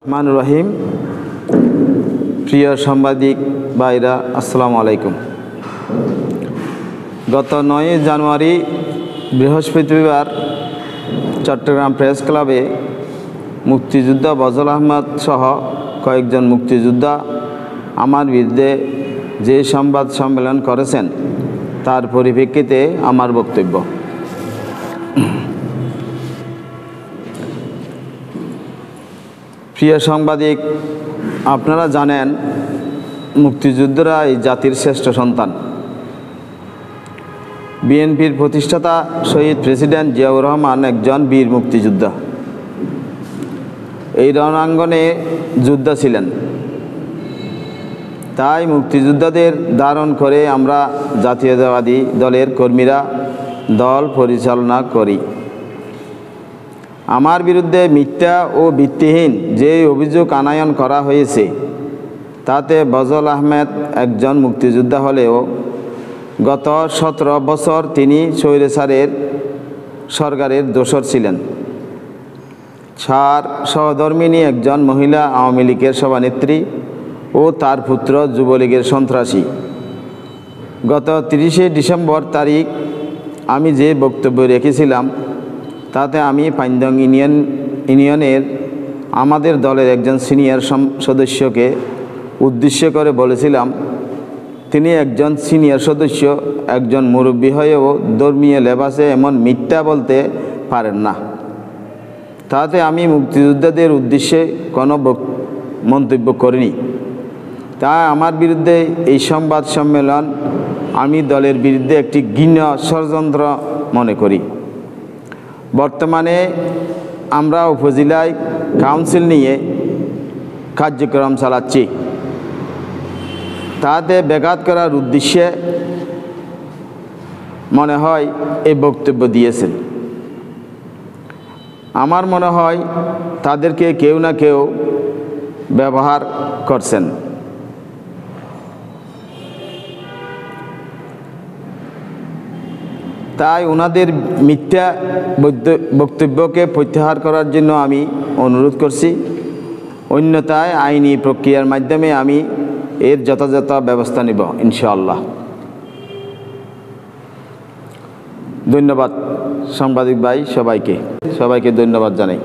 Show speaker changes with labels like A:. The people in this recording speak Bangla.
A: রহমানুর রহিম। প্রিয় সাংবাদিক ভাইরা, আসসালামু আলাইকুম। গত 9 জানুয়ারি বৃহস্পতিবার চট্টগ্রাম প্রেস ক্লাবে মুক্তিযোদ্ধা ফজল আহমদ সহ কয়েকজন মুক্তিযোদ্ধা আমার বিরুদ্ধে যে সংবাদ সম্মেলন করেছেন তার পরিপ্রেক্ষিতে আমার বক্তব্য। প্রিয় সাংবাদিক, আপনারা জানেন মুক্তিযোদ্ধারা এই জাতির শ্রেষ্ঠ সন্তান। বিএনপির প্রতিষ্ঠাতা শহীদ প্রেসিডেন্ট জিয়াউর রহমান একজন বীর মুক্তিযোদ্ধা। এই রণাঙ্গনে যোদ্ধা ছিলেন, তাই মুক্তিযোদ্ধাদের ধারণ করে আমরা জাতীয়তাবাদী দলের কর্মীরা দল পরিচালনা করি। আমার বিরুদ্ধে মিথ্যা ও ভিত্তিহীন যে অভিযোগ আনয়ন করা হয়েছে তাতে ফজল আহমেদ একজন মুক্তিযোদ্ধা হলেও গত 17 বছর তিনি স্বৈরাচারের সরকারের দোসর ছিলেন। তার সহধর্মিণী একজন মহিলা আওয়ামী লীগের সভানেত্রী ও তার পুত্র যুবলীগের সন্ত্রাসী। গত 30শে ডিসেম্বর তারিখ আমি যে বক্তব্য রেখেছিলাম তাতে আমি পাইন্দং ইউনিয়নের আমাদের দলের একজন সিনিয়র সদস্যকে উদ্দেশ্য করে বলেছিলাম, তিনি একজন সিনিয়র সদস্য, একজন মুরব্বী হয়েও ধর্মীয় লেবাসে এমন মিথ্যা বলতে পারেন না। তাতে আমি মুক্তিযোদ্ধাদের উদ্দেশ্যে কোনো মন্তব্য করিনি। তাই আমার বিরুদ্ধে এই সংবাদ সম্মেলন আমি দলের বিরুদ্ধে একটি ঘৃণ্য ষড়যন্ত্র মনে করি। বর্তমানে আমরা উপজেলায় কাউন্সিল নিয়ে কার্যক্রম চালাচ্ছি, তাতে ব্যাঘাত করার উদ্দেশ্যে মনে হয় এই বক্তব্য দিয়েছেন। আমার মনে হয় তাদেরকে কেউ না কেউ ব্যবহার করছেন। তাই ওনাদের মিথ্যা বক্তব্যকে প্রত্যাহার করার জন্য আমি অনুরোধ করছি। অন্যথায় আইনি প্রক্রিয়ার মাধ্যমে আমি এর যথাযথ ব্যবস্থা নেব ইনশাআল্লাহ। ধন্যবাদ সাংবাদিক ভাই, সবাইকে ধন্যবাদ জানাই।